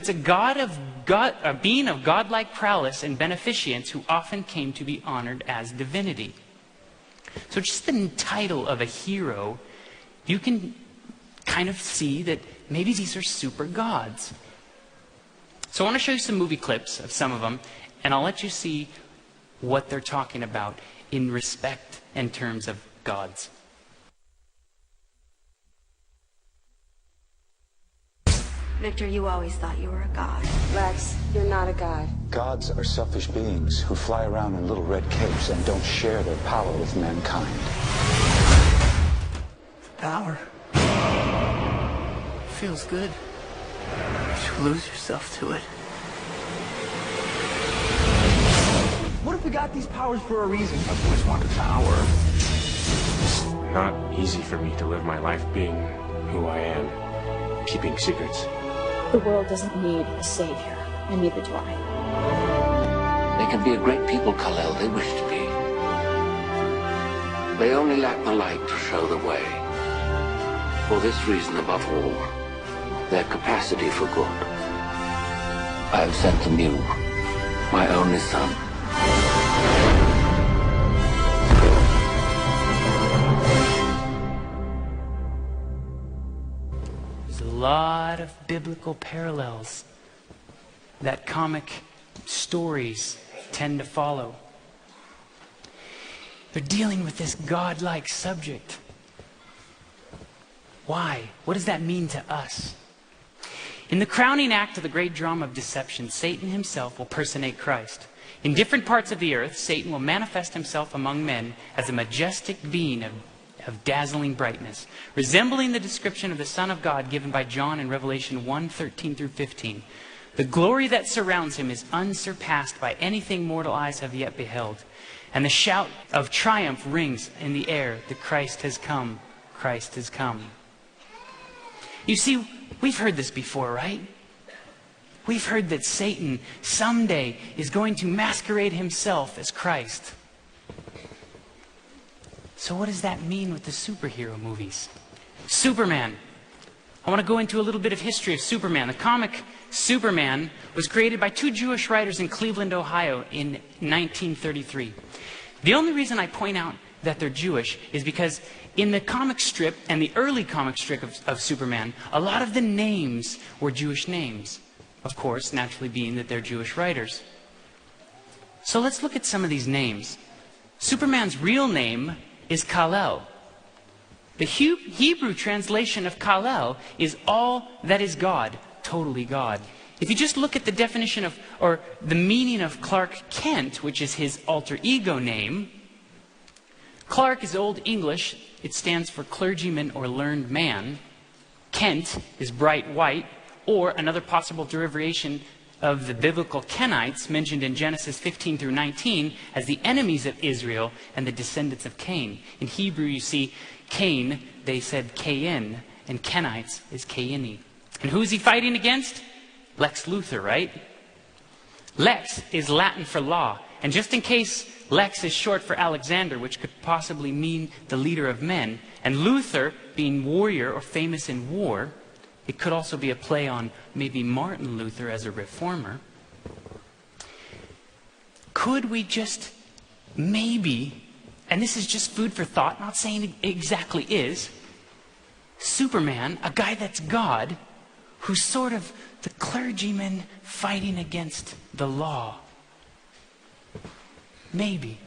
it's a being of godlike prowess and beneficence who often came to be honored as divinity. So just the title of a hero, you can kind of see that maybe these are super gods. So I want to show you some movie clips of some of them, and I'll let you see what they're talking about in respect and terms of gods. Victor, you always thought you were a god. Lex, you're not a god. Gods are selfish beings who fly around in little red capes and don't share their power with mankind. Power. Feels good. You lose yourself to it. What if we got these powers for a reason? I've always wanted power. It's not easy for me to live my life being who I am, keeping secrets. The world doesn't need a savior, and neither do I. They can be a great people, Kal-El. They wish to be. They only lack the light to show the way. For this reason, above all, their capacity for good. I have sent them you, my only son. There's a lot of biblical parallels that comic stories tend to follow. They're dealing with this godlike subject. Why? What does that mean to us? In the crowning act of the great drama of deception, Satan himself will personate Christ. In different parts of the earth, Satan will manifest himself among men as a majestic being of dazzling brightness, resembling the description of the Son of God given by John in Revelation 1:13 through 15. The glory that surrounds him is unsurpassed by anything mortal eyes have yet beheld. And the shout of triumph rings in the air that Christ has come, Christ has come. You see, we've heard this before, right? We've heard that Satan someday is going to masquerade himself as Christ. So what does that mean with the superhero movies? Superman. I want to go into a little bit of history of Superman. The comic Superman was created by two Jewish writers in Cleveland, Ohio in 1933. The only reason I point out that they're Jewish is because in the comic strip and the early comic strip of Superman, a lot of the names were Jewish names. Of course, naturally being that they're Jewish writers. So let's look at some of these names. Superman's real name is Kal-El. The Hebrew translation of Kal-El is all that is God, totally God. If you just look at the definition of, or the meaning of Clark Kent, which is his alter ego name, Clark is Old English. It stands for clergyman or learned man. Kent is bright white, or another possible derivation of the biblical Kenites mentioned in Genesis 15 through 19 as the enemies of Israel and the descendants of Cain. In Hebrew, you see, Cain, they said Cain, and Kenites is Caini. And who is he fighting against? Lex Luthor, right? Lex is Latin for law. And just in case Lex is short for Alexander, which could possibly mean the leader of men, and Luther being warrior or famous in war, it could also be a play on maybe Martin Luther as a reformer. Could we just maybe, and this is just food for thought, not saying it exactly is, Superman, a guy that's God, who's sort of the clergyman fighting against the law. Maybe.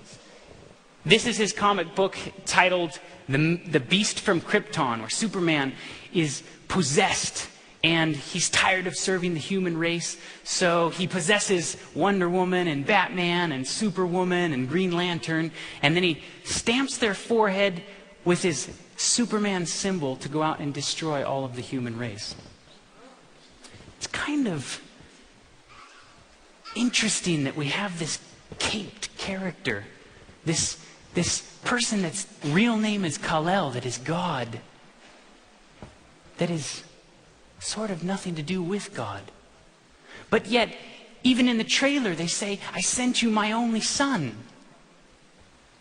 This is his comic book titled The Beast from Krypton, where Superman is possessed and he's tired of serving the human race, so he possesses Wonder Woman and Batman and Superwoman and Green Lantern, and then he stamps their forehead with his Superman symbol to go out and destroy all of the human race. It's kind of interesting that we have this caped character, this person that's real name is Kal-El, that is God, that is sort of nothing to do with God. But yet, even in the trailer, they say, I sent you my only son.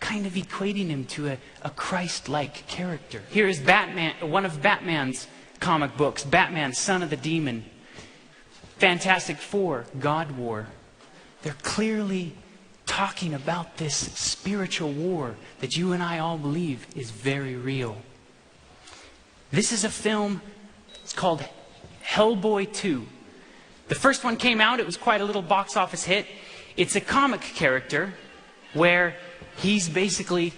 Kind of equating him to a Christ-like character. Here is Batman, one of Batman's comic books, Batman, Son of the Demon. Fantastic Four, God War. They're clearly talking about this spiritual war that you and I all believe is very real. This is a film, it's called Hellboy 2. The first one came out, it was quite a little box office hit. It's a comic character where he's basically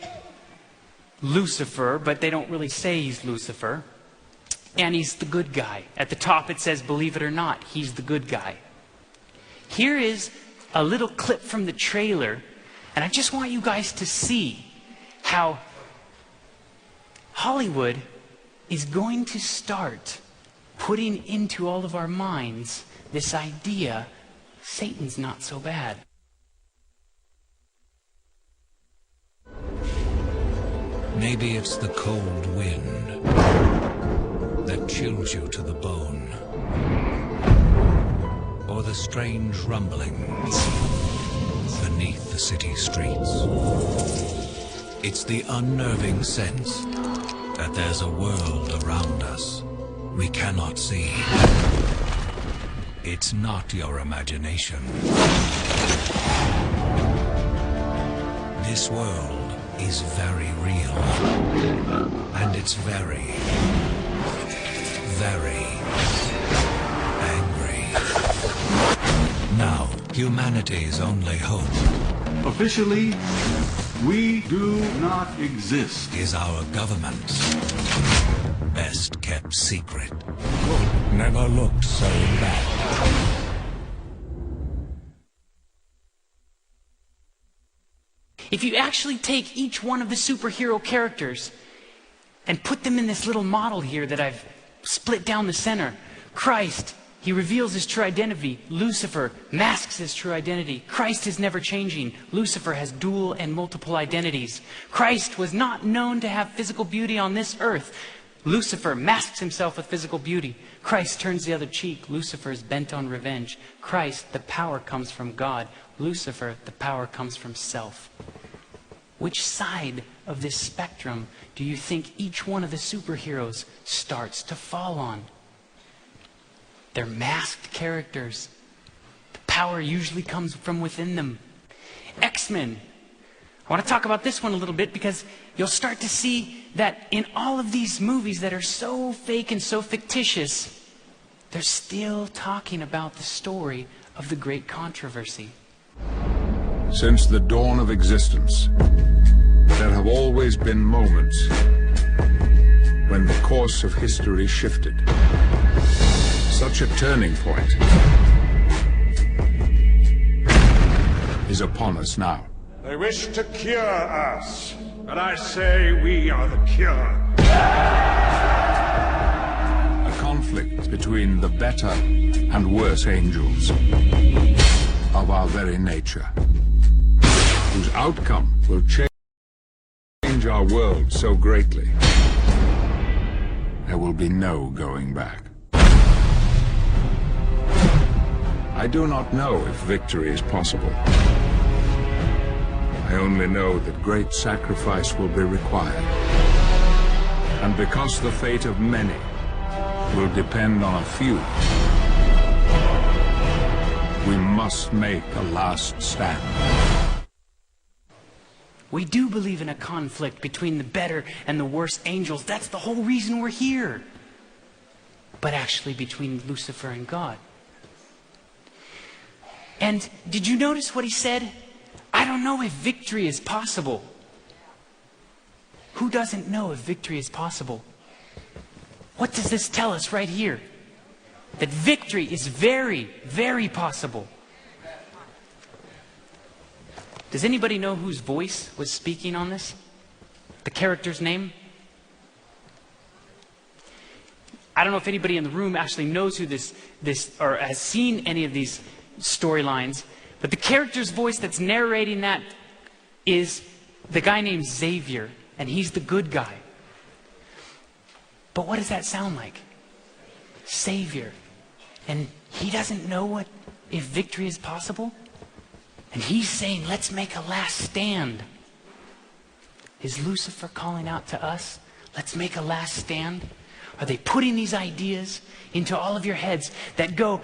Lucifer, but they don't really say he's Lucifer. And he's the good guy. At the top it says, believe it or not, he's the good guy. Here is a little clip from the trailer, and I just want you guys to see how Hollywood is going to start putting into all of our minds this idea Satan's not so bad. Maybe it's the cold wind that chills you to the bone, or the strange rumblings beneath the city streets. It's the unnerving sense that there's a world around us we cannot see. It's not your imagination. This world is very real, and it's very, very angry. Now, humanity's only hope, officially, we do not exist, is our government's best kept secret. Never looked so bad. If you actually take each one of the superhero characters and put them in this little model here that I've split down the center. Christ, he reveals his true identity. Lucifer masks his true identity. Christ is never changing. Lucifer has dual and multiple identities. Christ was not known to have physical beauty on this earth. Lucifer masks himself with physical beauty. Christ turns the other cheek. Lucifer is bent on revenge. Christ, the power comes from God. Lucifer, the power comes from self. Which side of this spectrum do you think each one of the superheroes starts to fall on? They're masked characters. The power usually comes from within them. X-Men. I want to talk about this one a little bit because you'll start to see that in all of these movies that are so fake and so fictitious, they're still talking about the story of the great controversy. Since the dawn of existence, there have always been moments when the course of history shifted. Such a turning point is upon us now. They wish to cure us, but I say we are the cure. A conflict between the better and worse angels of our very nature, whose outcome will change our world so greatly, there will be no going back. I do not know if victory is possible. I only know that great sacrifice will be required. And because the fate of many will depend on a few, we must make a last stand. We do believe in a conflict between the better and the worse angels. That's the whole reason we're here. But actually between Lucifer and God. And did you notice what he said? I don't know if victory is possible. Who doesn't know if victory is possible? What does this tell us right here? That victory is very, very possible. Does anybody know whose voice was speaking on this? The character's name? I don't know if anybody in the room actually knows who this or has seen any of these storylines, but the character's voice that's narrating that is the guy named Xavier, and he's the good guy. But what does that sound like? Savior. And he doesn't know if victory is possible? And he's saying, let's make a last stand. Is Lucifer calling out to us? Let's make a last stand? Are they putting these ideas into all of your heads that go,